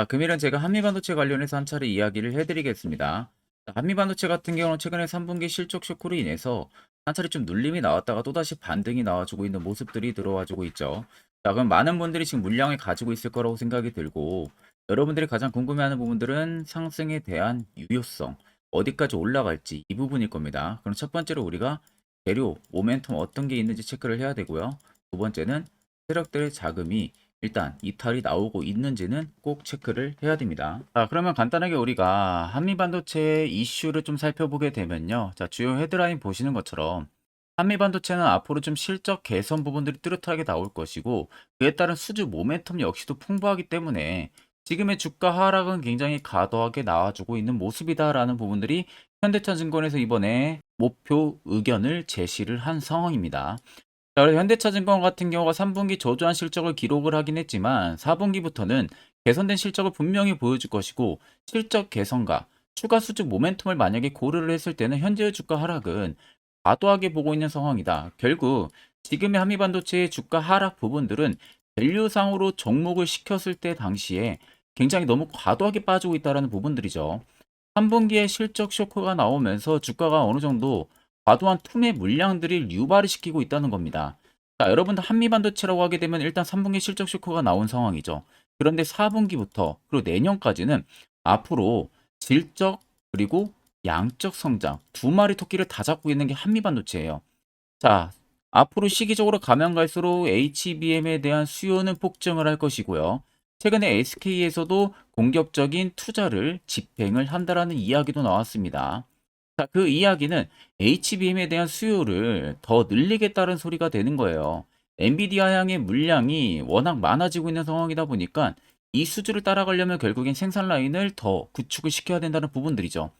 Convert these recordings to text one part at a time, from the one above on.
자, 금일은 제가 한미반도체 관련해서 한 차례 이야기를 해드리겠습니다. 자, 한미반도체 같은 경우는 최근에 3분기 실적 쇼크로 인해서 한 차례 좀 눌림이 나왔다가 또다시 반등이 나와주고 있는 모습들이 들어와주고 있죠. 자, 그럼 많은 분들이 지금 물량을 가지고 있을 거라고 생각이 들고, 여러분들이 가장 궁금해하는 부분들은 상승에 대한 유효성, 어디까지 올라갈지 이 부분일 겁니다. 그럼 첫 번째로 우리가 재료, 모멘텀 어떤 게 있는지 체크를 해야 되고요. 두 번째는 세력들의 자금이 일단 이탈이 나오고 있는지는 꼭 체크를 해야 됩니다. 자, 그러면 간단하게 우리가 한미반도체 이슈를 좀 살펴보게 되면요. 자, 주요 헤드라인 보시는 것처럼 한미반도체는 앞으로 좀 실적 개선 부분들이 뚜렷하게 나올 것이고, 그에 따른 수주 모멘텀 역시도 풍부하기 때문에 지금의 주가 하락은 굉장히 과도하게 나와주고 있는 모습이다라는 부분들이 현대차증권에서 이번에 목표 의견을 제시를 한 상황입니다. 자, 그래서 현대차증권 같은 경우가 3분기 저조한 실적을 기록을 하긴 했지만 4분기부터는 개선된 실적을 분명히 보여줄 것이고, 실적 개선과 추가 수주 모멘텀을 만약에 고려를 했을 때는 현재의 주가 하락은 과도하게 보고 있는 상황이다. 결국 지금의 한미반도체의 주가 하락 부분들은 밸류상으로 접목을 시켰을 때 당시에 굉장히 너무 과도하게 빠지고 있다는 부분들이죠. 3분기에 실적 쇼크가 나오면서 주가가 어느 정도 과도한 투매 물량들이 유발을 시키고 있다는 겁니다. 자, 여러분들 한미반도체라고 하게 되면 일단 3분기 실적 쇼크가 나온 상황이죠. 그런데 4분기부터 그리고 내년까지는 앞으로 질적 그리고 양적 성장 두 마리 토끼를 다 잡고 있는 게 한미반도체예요. 자, 앞으로 시기적으로 가면 갈수록 HBM에 대한 수요는 폭증을 할 것이고요. 최근에 SK에서도 공격적인 투자를 집행을 한다라는 이야기도 나왔습니다. 자, 그 이야기는 HBM에 대한 수요를 더 늘리겠다는 소리가 되는 거예요. 엔비디아 향의 물량이 워낙 많아지고 있는 상황이다 보니까 이 수주를 따라가려면 결국엔 생산 라인을 더 구축을 시켜야 된다는 부분들이죠.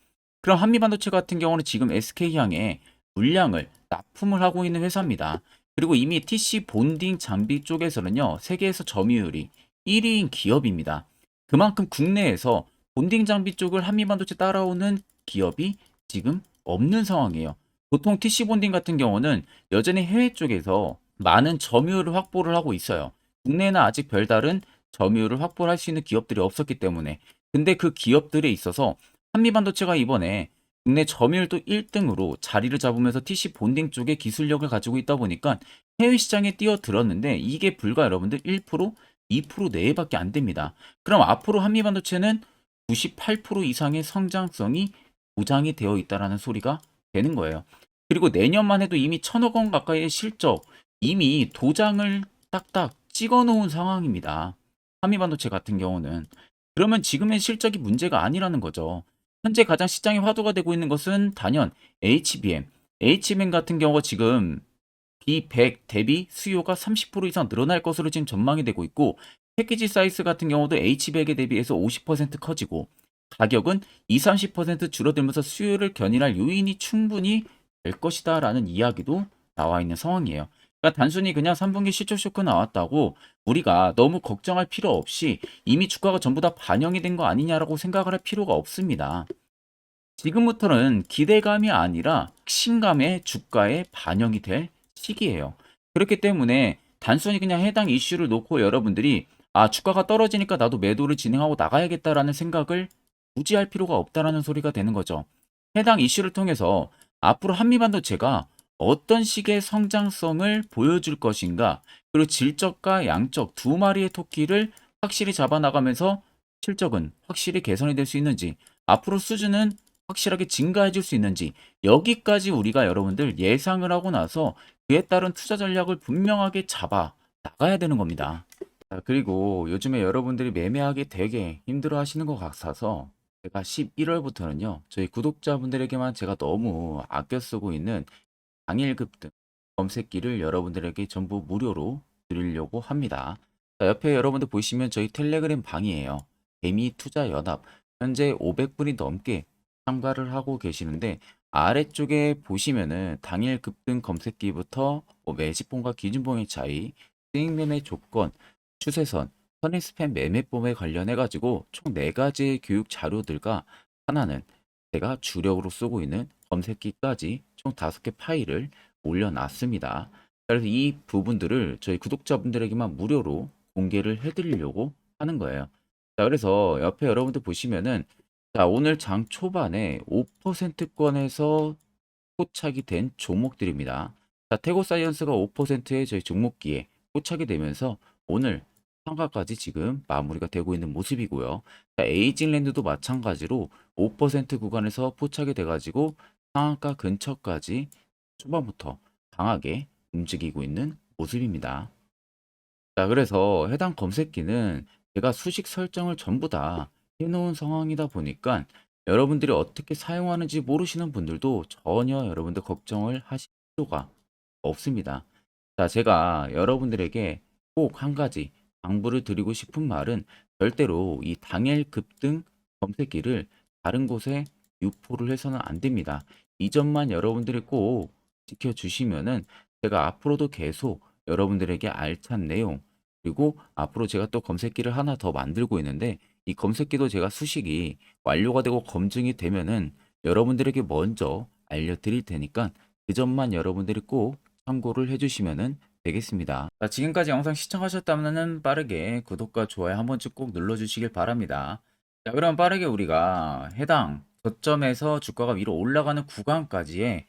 그럼 한미반도체 같은 경우는 지금 SK 향에 물량을 납품을 하고 있는 회사입니다. 그리고 이미 TC 본딩 장비 쪽에서는요, 세계에서 점유율이 1위인 기업입니다. 그만큼 국내에서 본딩 장비 쪽을 한미반도체 따라오는 기업이 지금 없는 상황이에요. 보통 TC 본딩 같은 경우는 여전히 해외 쪽에서 많은 점유율을 확보를 하고 있어요. 국내에는 아직 별다른 점유율을 확보를 할 수 있는 기업들이 없었기 때문에. 근데 그 기업들에 있어서 한미반도체가 이번에 국내 점유율도 1등으로 자리를 잡으면서 TC 본딩 쪽에 기술력을 가지고 있다 보니까 해외 시장에 뛰어들었는데 이게 불과 여러분들 1%, 2% 내외밖에 안 됩니다. 그럼 앞으로 한미반도체는 98% 이상의 성장성이 보장이 되어 있다라는 소리가 되는 거예요. 그리고 내년만 해도 이미 1,000억 원 가까이의 실적 이미 도장을 딱딱 찍어 놓은 상황입니다. 한미반도체 같은 경우는. 그러면 지금의 실적이 문제가 아니라는 거죠. 현재 가장 시장이 화두가 되고 있는 것은 단연 HBM. HBM 같은 경우가 지금 B100 대비 수요가 30% 이상 늘어날 것으로 지금 전망이 되고 있고, 패키지 사이즈 같은 경우도 H100에 대비해서 50% 커지고, 가격은 20-30% 줄어들면서 수요를 견인할 요인이 충분히 될 것이다라는 이야기도 나와 있는 상황이에요. 그러니까 단순히 그냥 3분기 실적 쇼크 나왔다고 우리가 너무 걱정할 필요 없이 이미 주가가 전부 다 반영이 된 거 아니냐라고 생각을 할 필요가 없습니다. 지금부터는 기대감이 아니라 신감의 주가에 반영이 될 시기예요. 그렇기 때문에 단순히 그냥 해당 이슈를 놓고 여러분들이 주가가 떨어지니까 나도 매도를 진행하고 나가야겠다라는 생각을 굳이 할 필요가 없다라는 소리가 되는 거죠. 해당 이슈를 통해서 앞으로 한미반도체가 어떤 식의 성장성을 보여줄 것인가, 그리고 질적과 양적 두 마리의 토끼를 확실히 잡아나가면서 실적은 확실히 개선이 될 수 있는지, 앞으로 수준은 확실하게 증가해 줄 수 있는지, 여기까지 우리가 여러분들 예상을 하고 나서 그에 따른 투자 전략을 분명하게 잡아 나가야 되는 겁니다. 자, 그리고 요즘에 여러분들이 매매하기 되게 힘들어 하시는 것 같아서 제가 11월부터는요, 저희 구독자분들에게만 제가 너무 아껴 쓰고 있는 당일 급등 검색기를 여러분들에게 전부 무료로 드리려고 합니다. 자, 옆에 여러분들 보시면 저희 텔레그램 방이에요. 개미 투자 연합. 현재 500분이 넘게 참가를 하고 계시는데, 아래쪽에 보시면은 당일 급등 검색기부터 매집봉과 기준봉의 차이, 수익 매매 조건, 추세선, 선행 스팸 매매법에 관련해 가지고 총 4가지의 교육 자료들과 하나는 제가 주력으로 쓰고 있는 검색기까지 총 5개 파일을 올려놨습니다. 그래서 이 부분들을 저희 구독자분들에게만 무료로 공개를 해드리려고 하는 거예요. 자, 그래서 옆에 여러분들 보시면은 자, 오늘 장 초반에 5%권에서 포착이 된 종목들입니다. 자, 태고사이언스가 5%의 저희 종목기에 포착이 되면서 오늘 상가까지 지금 마무리가 되고 있는 모습이고요. 자, 에이징랜드도 마찬가지로 5% 구간에서 포착이 돼가지고 상한가 근처까지 초반부터 강하게 움직이고 있는 모습입니다. 자, 그래서 해당 검색기는 제가 수식 설정을 전부 다 해놓은 상황이다 보니까 여러분들이 어떻게 사용하는지 모르시는 분들도 전혀 여러분들 걱정을 하실 필요가 없습니다. 자, 제가 여러분들에게 꼭 한 가지 당부를 드리고 싶은 말은 절대로 이 당일 급등 검색기를 다른 곳에 유포를 해서는 안 됩니다. 이 점만 여러분들이 꼭 지켜주시면은 제가 앞으로도 계속 여러분들에게 알찬 내용, 그리고 앞으로 제가 또 검색기를 하나 더 만들고 있는데 이 검색기도 제가 수식이 완료가 되고 검증이 되면은 여러분들에게 먼저 알려드릴 테니까 그 점만 여러분들이 꼭 참고를 해주시면 되겠습니다. 자, 지금까지 영상 시청하셨다면 빠르게 구독과 좋아요 한 번씩 꼭 눌러주시길 바랍니다. 자, 그럼 빠르게 우리가 해당 저점에서 주가가 위로 올라가는 구간까지의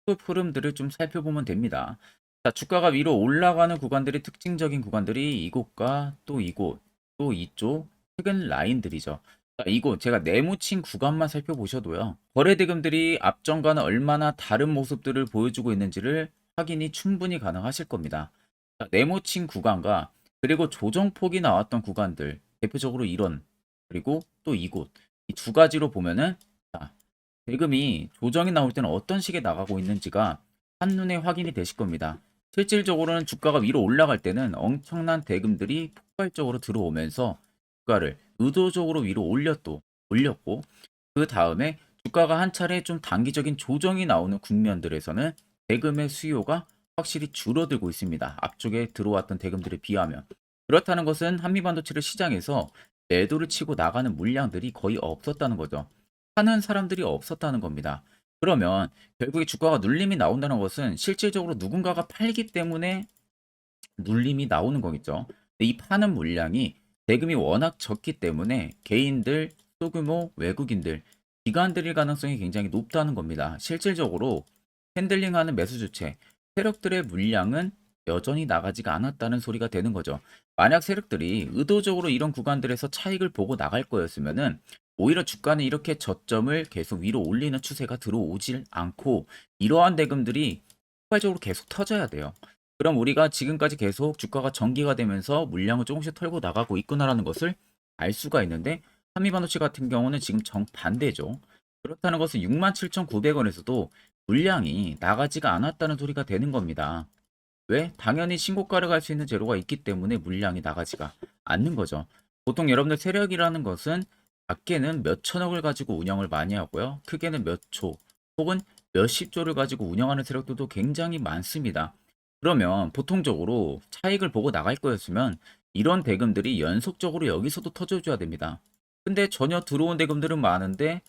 흐름들을 좀 살펴보면 됩니다. 자, 주가가 위로 올라가는 구간들이 특징적인 구간들이 이곳과 또 이곳, 또 이쪽 최근 라인들이죠. 자, 이곳 제가 네모친 구간만 살펴보셔도요. 거래대금들이 앞전과는 얼마나 다른 모습들을 보여주고 있는지를 확인이 충분히 가능하실 겁니다. 자, 네모친 구간과 그리고 조정폭이 나왔던 구간들, 대표적으로 이런, 그리고 또 이곳, 이 두 가지로 보면은 자, 대금이 조정이 나올 때는 어떤 식에 나가고 있는지가 한눈에 확인이 되실 겁니다. 실질적으로는 주가가 위로 올라갈 때는 엄청난 대금들이 폭발적으로 들어오면서 주가를 의도적으로 위로 올렸고, 그 다음에 주가가 한 차례 좀 단기적인 조정이 나오는 국면들에서는 대금의 수요가 확실히 줄어들고 있습니다. 앞쪽에 들어왔던 대금들에 비하면. 그렇다는 것은 한미반도체를 시장에서 매도를 치고 나가는 물량들이 거의 없었다는 거죠. 사는 사람들이 없었다는 겁니다. 그러면 결국에 주가가 눌림이 나온다는 것은 실질적으로 누군가가 팔기 때문에 눌림이 나오는 거겠죠. 근데 이 파는 물량이 대금이 워낙 적기 때문에 개인들, 소규모 외국인들, 기관들일 가능성이 굉장히 높다는 겁니다. 실질적으로 핸들링하는 매수 주체, 세력들의 물량은 여전히 나가지가 않았다는 소리가 되는 거죠. 만약 세력들이 의도적으로 이런 구간들에서 차익을 보고 나갈 거였으면은 오히려 주가는 이렇게 저점을 계속 위로 올리는 추세가 들어오질 않고 이러한 대금들이 폭발적으로 계속 터져야 돼요. 그럼 우리가 지금까지 계속 주가가 전기가 되면서 물량을 조금씩 털고 나가고 있구나라는 것을 알 수가 있는데 한미반도체 같은 경우는 지금 정반대죠. 그렇다는 것은 67,900원에서도 물량이 나가지가 않았다는 소리가 되는 겁니다. 왜? 당연히 신고가를 갈 수 있는 재료가 있기 때문에 물량이 나가지가 않는 거죠. 보통 여러분들 세력이라는 것은 작게는 몇 천억을 가지고 운영을 많이 하고요. 크게는 몇 초 혹은 몇십 조를 가지고 운영하는 세력들도 굉장히 많습니다. 그러면 보통적으로 차익을 보고 나갈 거였으면 이런 대금들이 연속적으로 여기서도 터져줘야 됩니다. 근데 전혀 들어온 대금들은 많은데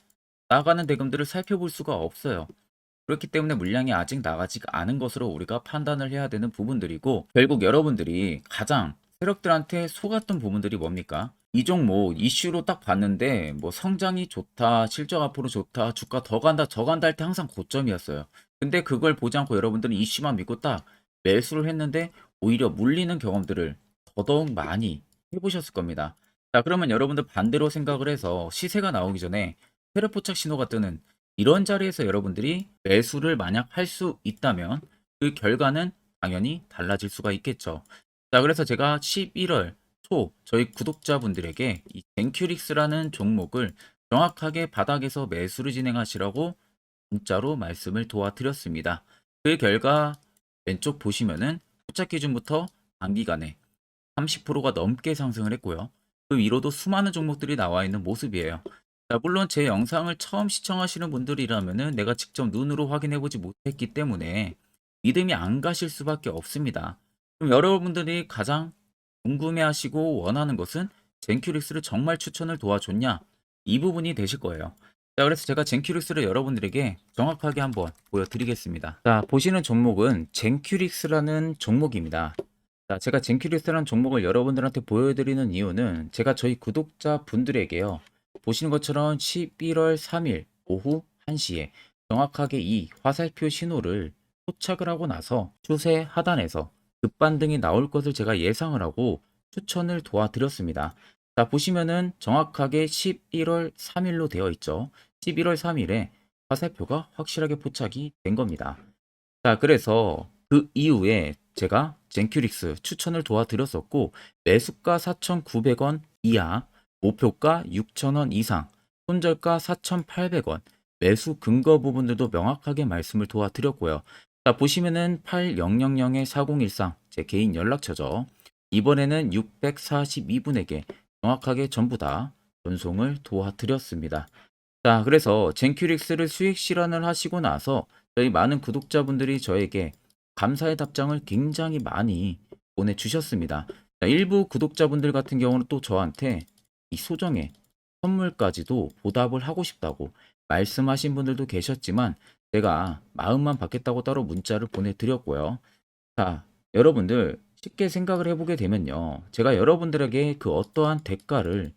나가는 대금들을 살펴볼 수가 없어요. 그렇기 때문에 물량이 아직 나가지 않은 것으로 우리가 판단을 해야 되는 부분들이고 결국 여러분들이 가장 세력들한테 속았던 부분들이 뭡니까? 이 종목 이슈로 딱 봤는데 뭐 성장이 좋다, 실적 앞으로 좋다, 주가 더 간다, 저 간다 할 때 항상 고점이었어요. 근데 그걸 보지 않고 여러분들은 이슈만 믿고 딱 매수를 했는데 오히려 물리는 경험들을 더더욱 많이 해보셨을 겁니다. 자, 그러면 여러분들 반대로 생각을 해서 시세가 나오기 전에 세력 포착 신호가 뜨는 이런 자리에서 여러분들이 매수를 만약 할 수 있다면 그 결과는 당연히 달라질 수가 있겠죠. 자, 그래서 제가 11월 초 저희 구독자분들에게 이 젠큐릭스라는 종목을 정확하게 바닥에서 매수를 진행하시라고 문자로 말씀을 도와드렸습니다. 그 결과 왼쪽 보시면은 포착 기준부터 단기간에 30%가 넘게 상승을 했고요. 그 위로도 수많은 종목들이 나와 있는 모습이에요. 자, 물론 제 영상을 처음 시청하시는 분들이라면은 내가 직접 눈으로 확인해 보지 못했기 때문에 믿음이 안 가실 수밖에 없습니다. 그럼 여러분들이 가장 궁금해하시고 원하는 것은 젠큐릭스를 정말 추천을 도와줬냐? 이 부분이 되실 거예요. 자, 그래서 제가 젠큐릭스를 여러분들에게 정확하게 한번 보여드리겠습니다. 자, 보시는 종목은 젠큐릭스라는 종목입니다. 자, 제가 젠큐리스라는 종목을 여러분들한테 보여드리는 이유는 제가 저희 구독자분들에게요. 보시는 것처럼 11월 3일 오후 1시에 정확하게 이 화살표 신호를 포착을 하고 나서 추세 하단에서 급반등이 나올 것을 제가 예상을 하고 추천을 도와드렸습니다. 자, 보시면은 정확하게 11월 3일로 되어 있죠. 11월 3일에 화살표가 확실하게 포착이 된 겁니다. 자, 그래서 그 이후에 제가 젠큐릭스 추천을 도와드렸었고, 매수가 4,900원 이하, 목표가 6,000원 이상, 손절가 4,800원, 매수 근거 부분들도 명확하게 말씀을 도와드렸고요. 자, 보시면은 8000-4013, 제 개인 연락처죠. 이번에는 642분에게 정확하게 전부 다 전송을 도와드렸습니다. 자, 그래서 젠큐릭스를 수익 실현을 하시고 나서 저희 많은 구독자분들이 저에게 감사의 답장을 굉장히 많이 보내주셨습니다. 자, 일부 구독자분들 같은 경우는 또 저한테 이 소정의 선물까지도 보답을 하고 싶다고 말씀하신 분들도 계셨지만 제가 마음만 받겠다고 따로 문자를 보내드렸고요. 자, 여러분들 쉽게 생각을 해보게 되면요. 제가 여러분들에게 그 어떠한 대가를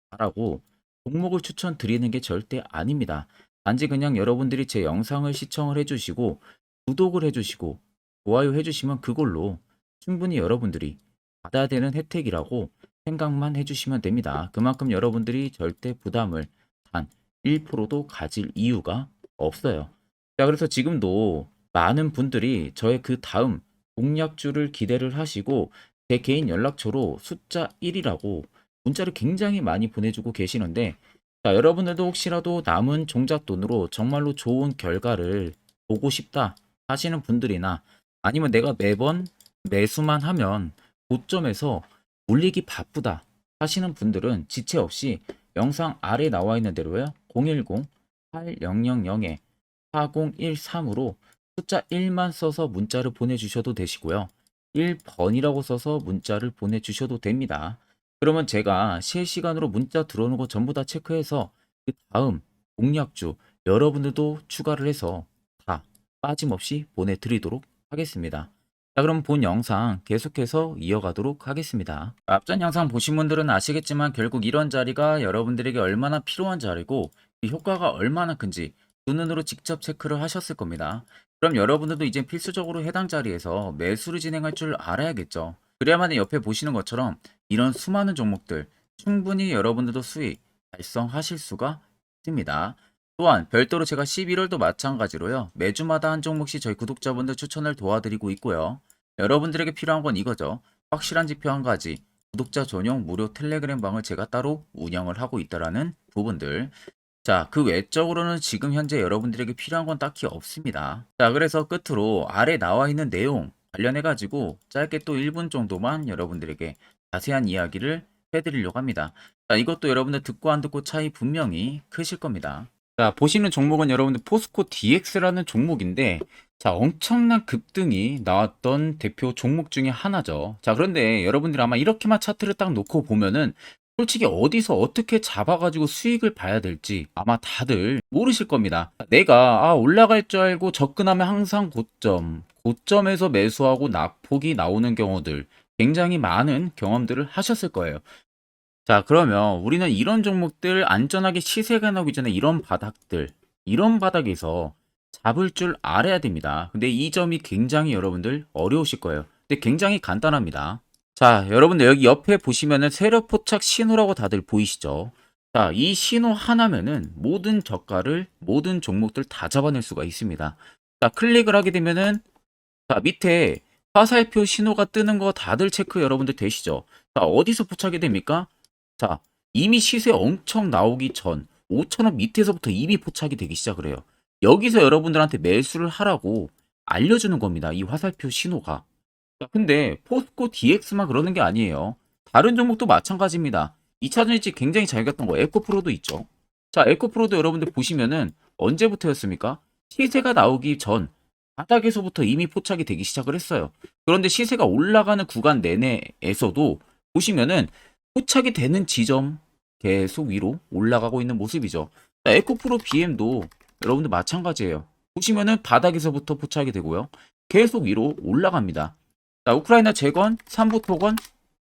바라고 종목을 추천드리는 게 절대 아닙니다. 단지 그냥 여러분들이 제 영상을 시청을 해주시고 구독을 해주시고 좋아요 해주시면 그걸로 충분히 여러분들이 받아야 되는 혜택이라고 생각만 해주시면 됩니다. 그만큼 여러분들이 절대 부담을 단 1%도 가질 이유가 없어요. 자, 그래서 지금도 많은 분들이 저의 그 다음 공략주를 기대를 하시고 제 개인 연락처로 숫자 1이라고 문자를 굉장히 많이 보내주고 계시는데, 자, 여러분들도 혹시라도 남은 종잣돈으로 정말로 좋은 결과를 보고 싶다 하시는 분들이나 아니면 내가 매번 매수만 하면 고점에서 올리기 바쁘다 하시는 분들은 지체 없이 영상 아래 나와 있는 대로요. 010-8000-4013으로 숫자 1만 써서 문자를 보내주셔도 되시고요. 1번이라고 써서 문자를 보내주셔도 됩니다. 그러면 제가 실시간으로 문자 들어오는 거 전부 다 체크해서 그 다음 공략주 여러분들도 추가를 해서 다 빠짐없이 보내드리도록 하겠습니다. 자, 그럼 본 영상 계속해서 이어가도록 하겠습니다. 앞전 영상 보신 분들은 아시겠지만 결국 이런 자리가 여러분들에게 얼마나 필요한 자리고 그 효과가 얼마나 큰지 두 눈으로 직접 체크를 하셨을 겁니다. 그럼 여러분들도 이제 필수적으로 해당 자리에서 매수를 진행할 줄 알아야겠죠. 그래야만 옆에 보시는 것처럼 이런 수많은 종목들 충분히 여러분들도 수익 달성하실 수가 있습니다. 또한 별도로 제가 11월도 마찬가지로요. 매주마다 한 종목씩 저희 구독자분들 추천을 도와드리고 있고요. 여러분들에게 필요한 건 이거죠. 확실한 지표 한 가지. 구독자 전용 무료 텔레그램 방을 제가 따로 운영을 하고 있다라는 부분들. 자, 그 외적으로는 지금 현재 여러분들에게 필요한 건 딱히 없습니다. 자, 그래서 끝으로 아래 나와 있는 내용 관련해가지고 짧게 또 1분 정도만 여러분들에게 자세한 이야기를 해드리려고 합니다. 자, 이것도 여러분들 듣고 안 듣고 차이 분명히 크실 겁니다. 자, 보시는 종목은 여러분들 포스코 DX라는 종목인데, 자, 엄청난 급등이 나왔던 대표 종목 중에 하나죠. 자, 그런데 여러분들 아마 이렇게만 차트를 딱 놓고 보면은 솔직히 어디서 어떻게 잡아가지고 수익을 봐야 될지 아마 다들 모르실 겁니다. 내가 올라갈 줄 알고 접근하면 항상 고점에서 매수하고 낙폭이 나오는 경우들 굉장히 많은 경험들을 하셨을 거예요. 자, 그러면 우리는 이런 종목들 안전하게 시세가 나오기 전에 이런 바닥에서 잡을 줄 알아야 됩니다. 근데 이 점이 굉장히 여러분들 어려우실 거예요. 근데 굉장히 간단합니다. 자, 여러분들 여기 옆에 보시면은 세력 포착 신호라고 다들 보이시죠? 자, 이 신호 하나면은 모든 저가를 모든 종목들 다 잡아낼 수가 있습니다. 자, 클릭을 하게 되면은 자, 밑에 화살표 신호가 뜨는 거 다들 체크 여러분들 되시죠? 자, 어디서 포착이 됩니까? 자, 이미 시세 엄청 나오기 전 5,000원 밑에서부터 이미 포착이 되기 시작을 해요. 여기서 여러분들한테 매수를 하라고 알려주는 겁니다. 이 화살표 신호가. 자, 근데 포스코 DX만 그러는 게 아니에요. 다른 종목도 마찬가지입니다. 2차전 일찍 굉장히 잘 갔던 거 에코프로도 있죠. 자, 에코프로도 여러분들 보시면은 언제부터였습니까? 시세가 나오기 전 바닥에서부터 이미 포착이 되기 시작을 했어요. 그런데 시세가 올라가는 구간 내내에서도 보시면은 포착이 되는 지점 계속 위로 올라가고 있는 모습이죠. 자, 에코프로 BM도 여러분들 마찬가지예요. 보시면은 바닥에서부터 포착이 되고요. 계속 위로 올라갑니다. 자, 우크라이나 재건, 삼부 토건,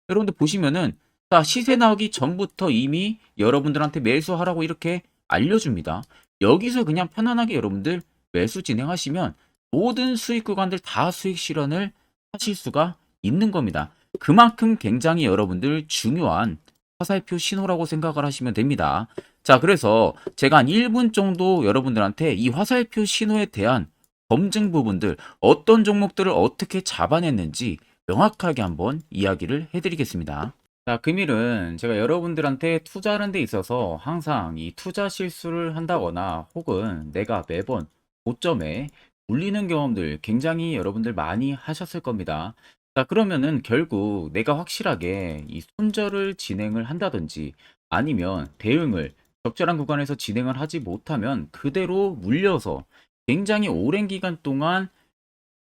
여러분들 보시면은, 자, 시세 나오기 전부터 이미 여러분들한테 매수하라고 이렇게 알려줍니다. 여기서 그냥 편안하게 여러분들 매수 진행하시면 모든 수익 구간들 다 수익 실현을 하실 수가 있는 겁니다. 그만큼 굉장히 여러분들 중요한 화살표 신호라고 생각을 하시면 됩니다. 자, 그래서 제가 한 1분 정도 여러분들한테 이 화살표 신호에 대한 검증 부분들, 어떤 종목들을 어떻게 잡아냈는지 명확하게 한번 이야기를 해드리겠습니다. 자, 금일은 제가 여러분들한테 투자하는 데 있어서 항상 이 투자 실수를 한다거나 혹은 내가 매번 고점에 물리는 경험들 굉장히 여러분들 많이 하셨을 겁니다. 자, 그러면은 결국 내가 확실하게 이 손절을 진행을 한다든지 아니면 대응을 적절한 구간에서 진행을 하지 못하면 그대로 물려서 굉장히 오랜 기간 동안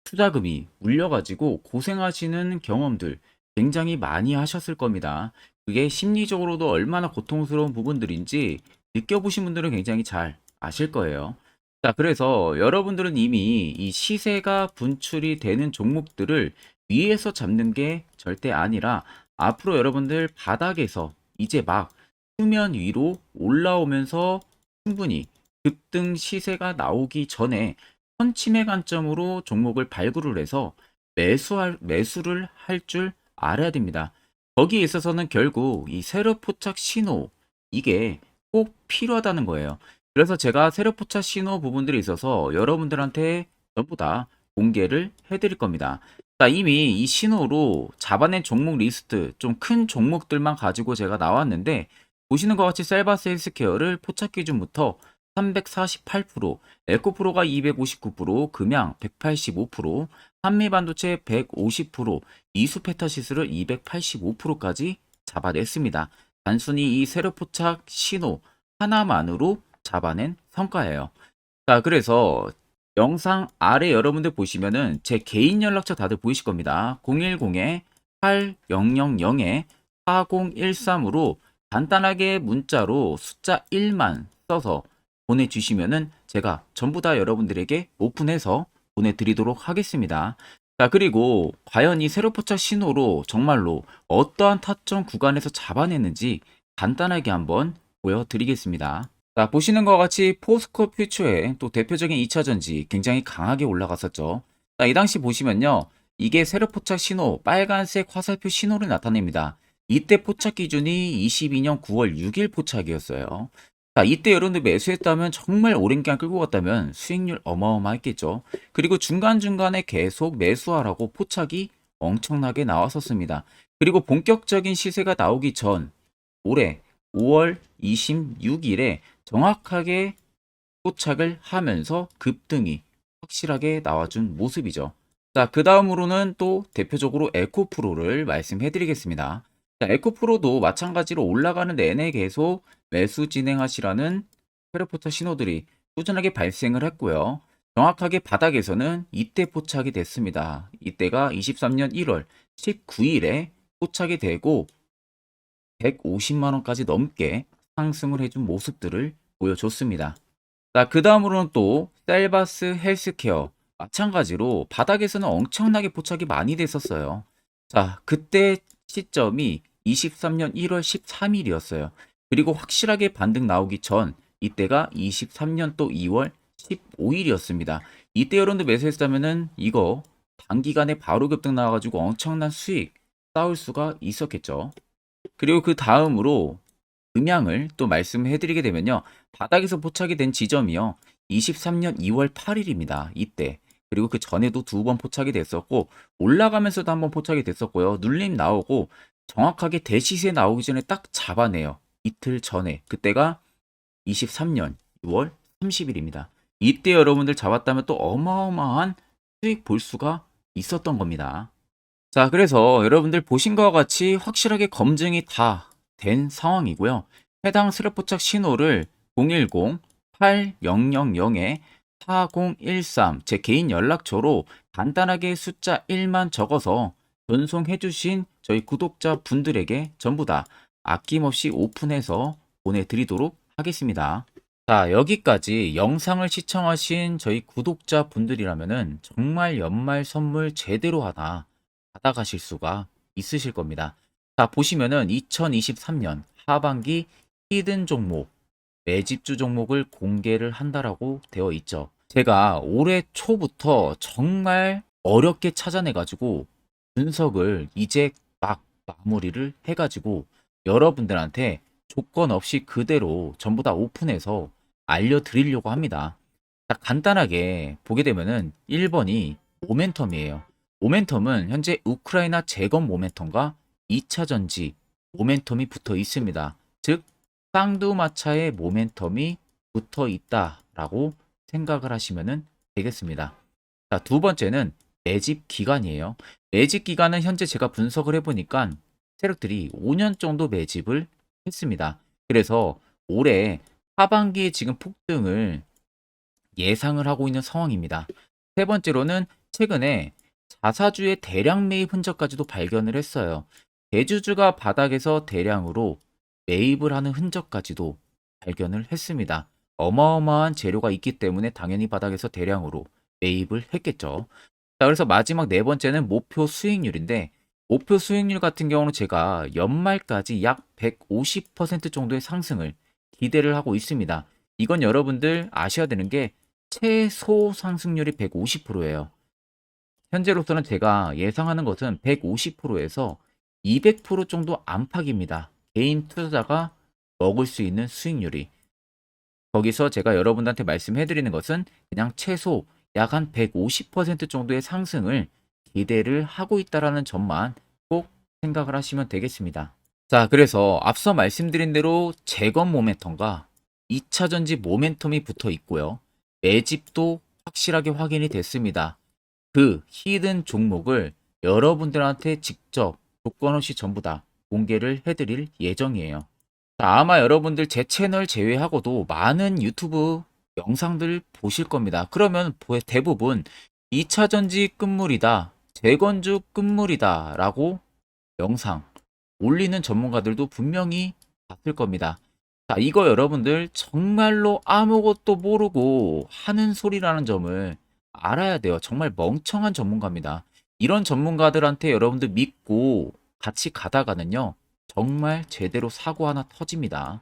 투자금이 물려가지고 고생하시는 경험들 굉장히 많이 하셨을 겁니다. 그게 심리적으로도 얼마나 고통스러운 부분들인지 느껴보신 분들은 굉장히 잘 아실 거예요. 자, 그래서 여러분들은 이미 이 시세가 분출이 되는 종목들을 위에서 잡는 게 절대 아니라 앞으로 여러분들 바닥에서 이제 막 수면 위로 올라오면서 충분히 급등 시세가 나오기 전에 선침해 관점으로 종목을 발굴을 해서 매수를 할 줄 알아야 됩니다. 거기에 있어서는 결국 이 세력 포착 신호 이게 꼭 필요하다는 거예요. 그래서 제가 세력 포착 신호 부분들이 있어서 여러분들한테 전부 다 공개를 해드릴 겁니다. 자, 이미 이 신호로 잡아낸 종목 리스트 좀 큰 종목들만 가지고 제가 나왔는데 보시는 것 같이 셀바스 헬스케어를 포착 기준부터 348%, 에코프로가 259%, 금양 185%, 한미반도체 150%, 이수페타시스를 285%까지 잡아냈습니다. 단순히 이 세력포착 신호 하나만으로 잡아낸 성과예요. 자, 그래서 영상 아래 여러분들 보시면은 제 개인 연락처 다들 보이실 겁니다. 010-8000-4013으로 간단하게 문자로 숫자 1만 써서 보내주시면은 제가 전부 다 여러분들에게 오픈해서 보내드리도록 하겠습니다. 자, 그리고 과연 이 세로포착 신호로 정말로 어떠한 타점 구간에서 잡아냈는지 간단하게 한번 보여드리겠습니다. 자, 보시는 것 같이 포스코 퓨처의 또 대표적인 2차전지 굉장히 강하게 올라갔었죠. 자, 이 당시 보시면요. 이게 세로포착 신호, 빨간색 화살표 신호를 나타냅니다. 이때 포착 기준이 22년 9월 6일 포착이었어요. 자, 이때 여러분들 매수했다면 정말 오랜 기간 끌고 갔다면 수익률 어마어마했겠죠. 그리고 중간중간에 계속 매수하라고 포착이 엄청나게 나왔었습니다. 그리고 본격적인 시세가 나오기 전 올해 5월 26일에 정확하게 포착을 하면서 급등이 확실하게 나와준 모습이죠. 자, 그 다음으로는 또 대표적으로 에코프로를 말씀해 드리겠습니다. 자, 에코프로도 마찬가지로 올라가는 내내 계속 매수 진행하시라는 페르포터 신호들이 꾸준하게 발생을 했고요. 정확하게 바닥에서는 이때 포착이 됐습니다. 이때가 23년 1월 19일에 포착이 되고 150만 원까지 넘게 상승을 해준 모습들을 보여줬습니다. 자, 그 다음으로는 또 셀바스 헬스케어 마찬가지로 바닥에서는 엄청나게 포착이 많이 됐었어요. 자, 그때 시점이 23년 1월 13일이었어요. 그리고 확실하게 반등 나오기 전 이때가 23년 또 2월 15일이었습니다. 이때 여러분들 매수했다면은 이거 단기간에 바로 급등 나와가지고 엄청난 수익 쌓을 수가 있었겠죠. 그리고 그 다음으로 음향을 또 말씀해 드리게 되면요. 바닥에서 포착이 된 지점이요. 23년 2월 8일입니다. 이때. 그리고 그 전에도 두 번 포착이 됐었고 올라가면서도 한번 포착이 됐었고요. 눌림 나오고 정확하게 대시세 나오기 전에 딱 잡아내요. 이틀 전에. 그때가 23년 6월 30일입니다. 이때 여러분들 잡았다면 또 어마어마한 수익 볼 수가 있었던 겁니다. 자, 그래서 여러분들 보신 것과 같이 확실하게 검증이 다 된 상황이고요. 해당 스랩포착 신호를 010-8000-4013 제 개인 연락처로 간단하게 숫자 1만 적어서 전송해 주신 저희 구독자 분들에게 전부 다 아낌없이 오픈해서 보내드리도록 하겠습니다. 자, 여기까지 영상을 시청하신 저희 구독자 분들이라면은 정말 연말 선물 제대로 하나 받아가실 수가 있으실 겁니다. 자, 보시면은 2023년 하반기 히든 종목, 매집주 종목을 공개를 한다라고 되어 있죠. 제가 올해 초부터 정말 어렵게 찾아내가지고 분석을 이제 막 마무리를 해가지고 여러분들한테 조건 없이 그대로 전부 다 오픈해서 알려드리려고 합니다. 자, 간단하게 보게 되면은 1번이 모멘텀이에요. 모멘텀은 현재 우크라이나 재건 모멘텀과 2차 전지 모멘텀이 붙어 있습니다. 즉, 쌍두마차의 모멘텀이 붙어 있다라고 생각을 하시면 되겠습니다. 자, 두 번째는 매집 기간이에요. 매집 기간은 현재 제가 분석을 해보니까 세력들이 5년 정도 매집을 했습니다. 그래서 올해 하반기에 지금 폭등을 예상을 하고 있는 상황입니다. 세 번째로는 최근에 자사주의 대량 매입 흔적까지도 발견을 했어요. 대주주가 바닥에서 대량으로 매입을 하는 흔적까지도 발견을 했습니다. 어마어마한 재료가 있기 때문에 당연히 바닥에서 대량으로 매입을 했겠죠. 자, 그래서 마지막 네 번째는 목표 수익률인데, 목표 수익률 같은 경우는 제가 연말까지 약 150% 정도의 상승을 기대를 하고 있습니다. 이건 여러분들 아셔야 되는 게 최소 상승률이 150%예요. 현재로서는 제가 예상하는 것은 150%에서 200% 정도 안팎입니다. 개인 투자자가 먹을 수 있는 수익률이. 거기서 제가 여러분들한테 말씀해 드리는 것은 그냥 최소 약 한 150% 정도의 상승을 기대를 하고 있다라는 점만 꼭 생각을 하시면 되겠습니다. 자, 그래서 앞서 말씀드린 대로 재건 모멘텀과 2차 전지 모멘텀이 붙어 있고요. 매집도 확실하게 확인이 됐습니다. 그 히든 종목을 여러분들한테 직접 조건 없이 전부 다 공개를 해드릴 예정이에요. 자, 아마 여러분들 제 채널 제외하고도 많은 유튜브 영상들 보실 겁니다. 그러면 대부분 2차 전지 끝물이다, 재건주 끝물이다 라고 영상 올리는 전문가들도 분명히 봤을 겁니다. 자, 이거 여러분들 정말로 아무것도 모르고 하는 소리라는 점을 알아야 돼요. 정말 멍청한 전문가입니다. 이런 전문가들한테 여러분들 믿고 같이 가다가는요, 정말 제대로 사고 하나 터집니다.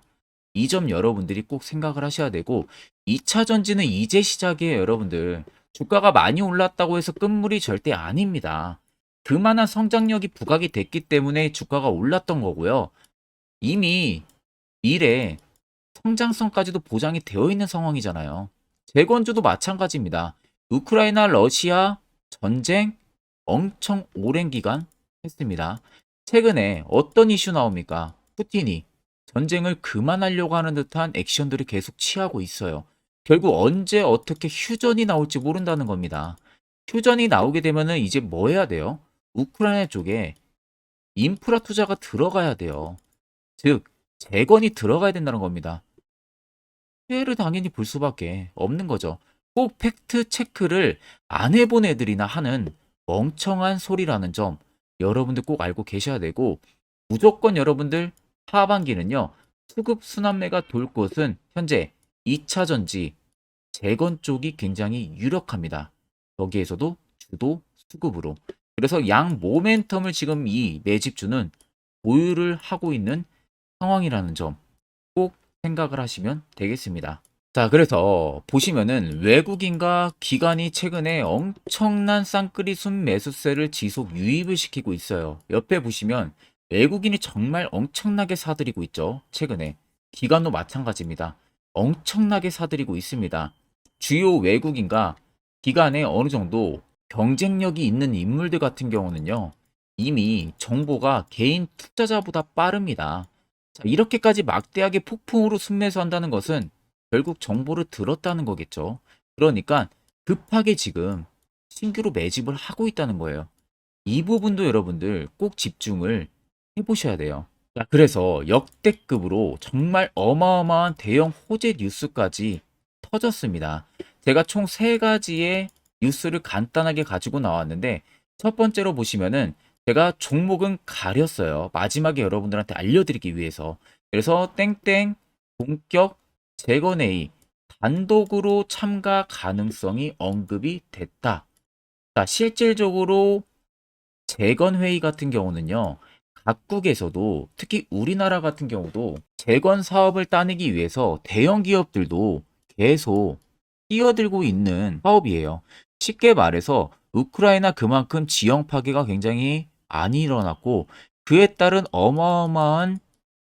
이 점 여러분들이 꼭 생각을 하셔야 되고, 2차 전지는 이제 시작이에요, 여러분들. 주가가 많이 올랐다고 해서 끝물이 절대 아닙니다. 그만한 성장력이 부각이 됐기 때문에 주가가 올랐던 거고요. 이미 미래 성장성까지도 보장이 되어 있는 상황이잖아요. 재건주도 마찬가지입니다. 우크라이나 러시아 전쟁 엄청 오랜 기간 했습니다. 최근에 어떤 이슈 나옵니까? 푸틴이 전쟁을 그만하려고 하는 듯한 액션들을 계속 취하고 있어요. 결국 언제 어떻게 휴전이 나올지 모른다는 겁니다. 휴전이 나오게 되면은 이제 뭐 해야 돼요? 우크라이나 쪽에 인프라 투자가 들어가야 돼요. 즉, 재건이 들어가야 된다는 겁니다. 피해를 당연히 볼 수밖에 없는 거죠. 꼭 팩트 체크를 안 해본 애들이나 하는 멍청한 소리라는 점 여러분들 꼭 알고 계셔야 되고, 무조건 여러분들 하반기는요, 수급 순환매가 돌 곳은 현재 2차 전지 재건 쪽이 굉장히 유력합니다. 여기에서도 주도 수급으로. 그래서 양 모멘텀을 지금 이 매집주는 보유를 하고 있는 상황이라는 점 꼭 생각을 하시면 되겠습니다. 자, 그래서 보시면은 외국인과 기관이 최근에 엄청난 쌍끌이 순 매수세를 지속 유입을 시키고 있어요. 옆에 보시면 외국인이 정말 엄청나게 사들이고 있죠. 최근에. 기관도 마찬가지입니다. 엄청나게 사들이고 있습니다. 주요 외국인과 기관에 어느 정도 경쟁력이 있는 인물들 같은 경우는요, 이미 정보가 개인 투자자보다 빠릅니다. 자, 이렇게까지 막대하게 폭풍으로 순매수한다는 것은 결국 정보를 들었다는 거겠죠. 그러니까 급하게 지금 신규로 매집을 하고 있다는 거예요. 이 부분도 여러분들 꼭 집중을 해보셔야 돼요. 자, 그래서 역대급으로 정말 어마어마한 대형 호재 뉴스까지 터졌습니다. 제가 총 세 가지의 뉴스를 간단하게 가지고 나왔는데, 첫 번째로 보시면은 제가 종목은 가렸어요. 마지막에 여러분들한테 알려드리기 위해서. 그래서 땡땡 본격 재건회의 단독으로 참가 가능성이 언급이 됐다. 자, 실질적으로 재건 회의 같은 경우는요. 각국에서도 특히 우리나라 같은 경우도 재건 사업을 따내기 위해서 대형 기업들도 계속 뛰어들고 있는 사업이에요. 쉽게 말해서 우크라이나 그만큼 지형 파괴가 굉장히 많이 일어났고 그에 따른 어마어마한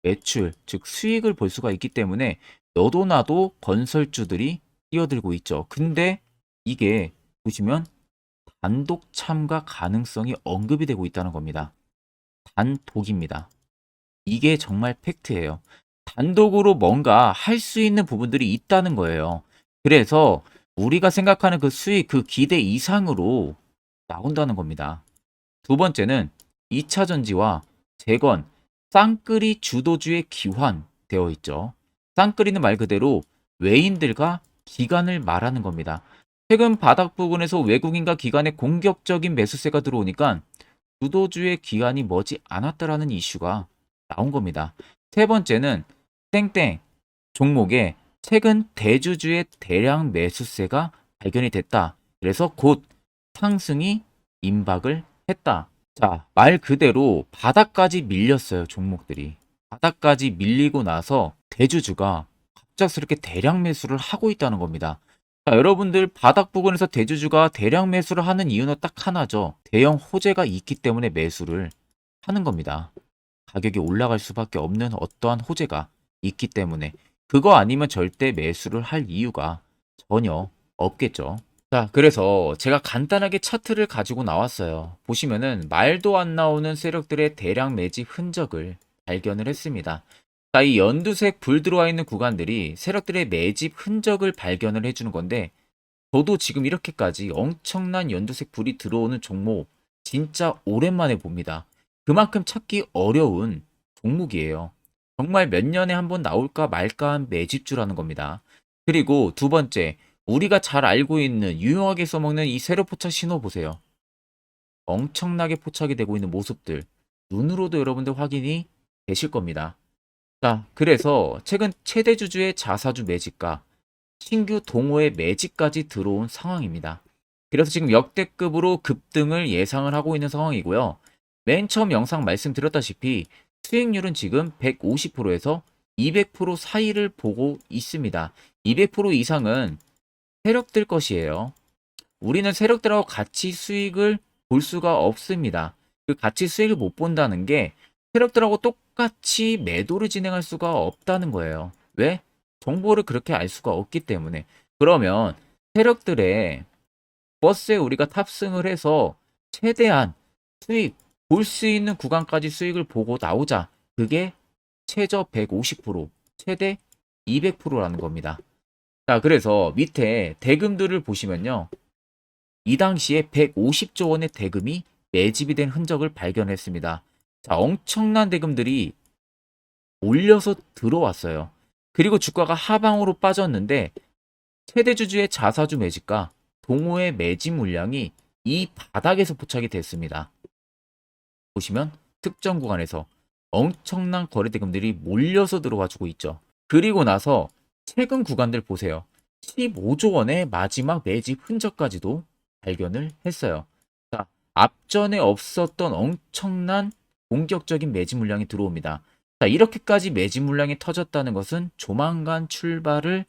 매출, 즉 수익을 볼 수가 있기 때문에 너도 나도 건설주들이 뛰어들고 있죠. 근데 이게 보시면 단독 참가 가능성이 언급이 되고 있다는 겁니다. 단독입니다. 이게 정말 팩트예요. 단독으로 뭔가 할 수 있는 부분들이 있다는 거예요. 그래서 우리가 생각하는 그 수익, 그 기대 이상으로 나온다는 겁니다. 두 번째는 2차 전지와 재건, 쌍끌이 주도주의 기환되어 있죠. 쌍끌이는 말 그대로 외인들과 기관을 말하는 겁니다. 최근 바닥 부근에서 외국인과 기관의 공격적인 매수세가 들어오니까 주도주의 기관이 머지 않았다라는 이슈가 나온 겁니다. 세 번째는 땡땡 종목에 최근 대주주의 대량 매수세가 발견이 됐다. 그래서 곧 상승이 임박을 했다. 자, 말 그대로 바닥까지 밀렸어요, 종목들이. 바닥까지 밀리고 나서 대주주가 갑작스럽게 대량 매수를 하고 있다는 겁니다. 자, 여러분들 바닥 부근에서 대주주가 대량 매수를 하는 이유는 딱 하나죠. 대형 호재가 있기 때문에 매수를 하는 겁니다. 가격이 올라갈 수밖에 없는 어떠한 호재가 있기 때문에 그거 아니면 절대 매수를 할 이유가 전혀 없겠죠. 자, 그래서 제가 간단하게 차트를 가지고 나왔어요. 보시면은 말도 안 나오는 세력들의 대량 매집 흔적을 발견을 했습니다. 자, 이 연두색 불 들어와 있는 구간들이 세력들의 매집 흔적을 발견을 해주는 건데 저도 지금 이렇게까지 엄청난 연두색 불이 들어오는 종목 진짜 오랜만에 봅니다. 그만큼 찾기 어려운 종목이에요. 정말 몇 년에 한 번 나올까 말까 한 매집주라는 겁니다. 그리고 두 번째, 우리가 잘 알고 있는 유용하게 써먹는 이 세로 포착 신호 보세요. 엄청나게 포착이 되고 있는 모습들 눈으로도 여러분들 확인이 되실 겁니다. 자, 그래서 최근 최대 주주의 자사주 매집과 신규 동호회 매집까지 들어온 상황입니다. 그래서 지금 역대급으로 급등을 예상을 하고 있는 상황이고요. 맨 처음 영상 말씀드렸다시피 수익률은 지금 150%에서 200% 사이를 보고 있습니다. 200% 이상은 세력들 것이에요. 우리는 세력들하고 같이 수익을 볼 수가 없습니다. 그 같이 수익을 못 본다는 게 세력들하고 똑같이 매도를 진행할 수가 없다는 거예요. 왜? 정보를 그렇게 알 수가 없기 때문에. 그러면 세력들의 버스에 우리가 탑승을 해서 최대한 수익 볼 수 있는 구간까지 수익을 보고 나오자. 그게 최저 150%, 최대 200%라는 겁니다. 자, 그래서 밑에 대금들을 보시면요. 이 당시에 150조 원의 대금이 매집이 된 흔적을 발견했습니다. 자, 엄청난 대금들이 올려서 들어왔어요. 그리고 주가가 하방으로 빠졌는데 최대주주의 자사주 매집과 동호회 매집 물량이 이 바닥에서 포착이 됐습니다. 보시면 특정 구간에서 엄청난 거래 대금들이 몰려서 들어와 주고 있죠. 그리고 나서 최근 구간들 보세요. 15조 원의 마지막 매집 흔적까지도 발견을 했어요. 자, 앞전에 없었던 엄청난 공격적인 매집 물량이 들어옵니다. 자, 이렇게까지 매집 물량이 터졌다는 것은 조만간 출발을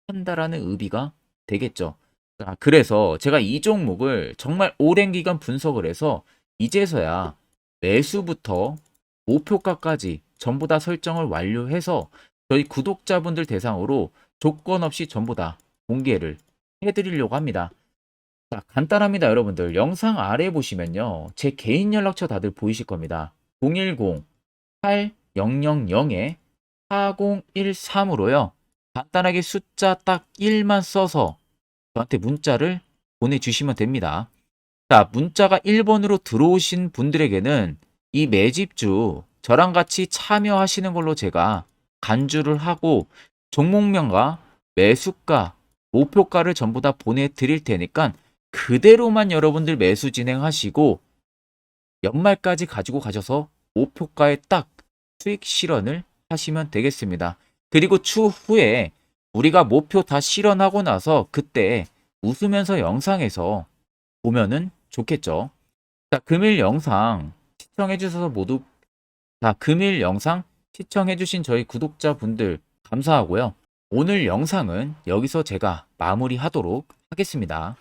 한다라는 의미가 되겠죠. 자, 그래서 제가 이 종목을 정말 오랜 기간 분석을 해서 이제서야 매수부터 목표가까지 전부 다 설정을 완료해서 저희 구독자분들 대상으로 조건 없이 전부 다 공개를 해드리려고 합니다. 자, 간단합니다, 여러분들. 영상 아래 보시면요. 제 개인 연락처 다들 보이실 겁니다. 010-8013-4013으로요. 간단하게 숫자 딱 1만 써서 저한테 문자를 보내주시면 됩니다. 자, 문자가 1번으로 들어오신 분들에게는 이 매집주 저랑 같이 참여하시는 걸로 제가 간주를 하고 종목명과 매수가, 목표가를 전부 다 보내드릴 테니까 그대로만 여러분들 매수 진행하시고 연말까지 가지고 가셔서 목표가에 딱 수익 실현을 하시면 되겠습니다. 그리고 추후에 우리가 목표 다 실현하고 나서 그때 웃으면서 영상에서 보면은 좋겠죠. 자, 금일 영상 시청해 주셔서 모두 금일 영상 시청해 주신 저희 구독자분들 감사하고요. 오늘 영상은 여기서 제가 마무리하도록 하겠습니다.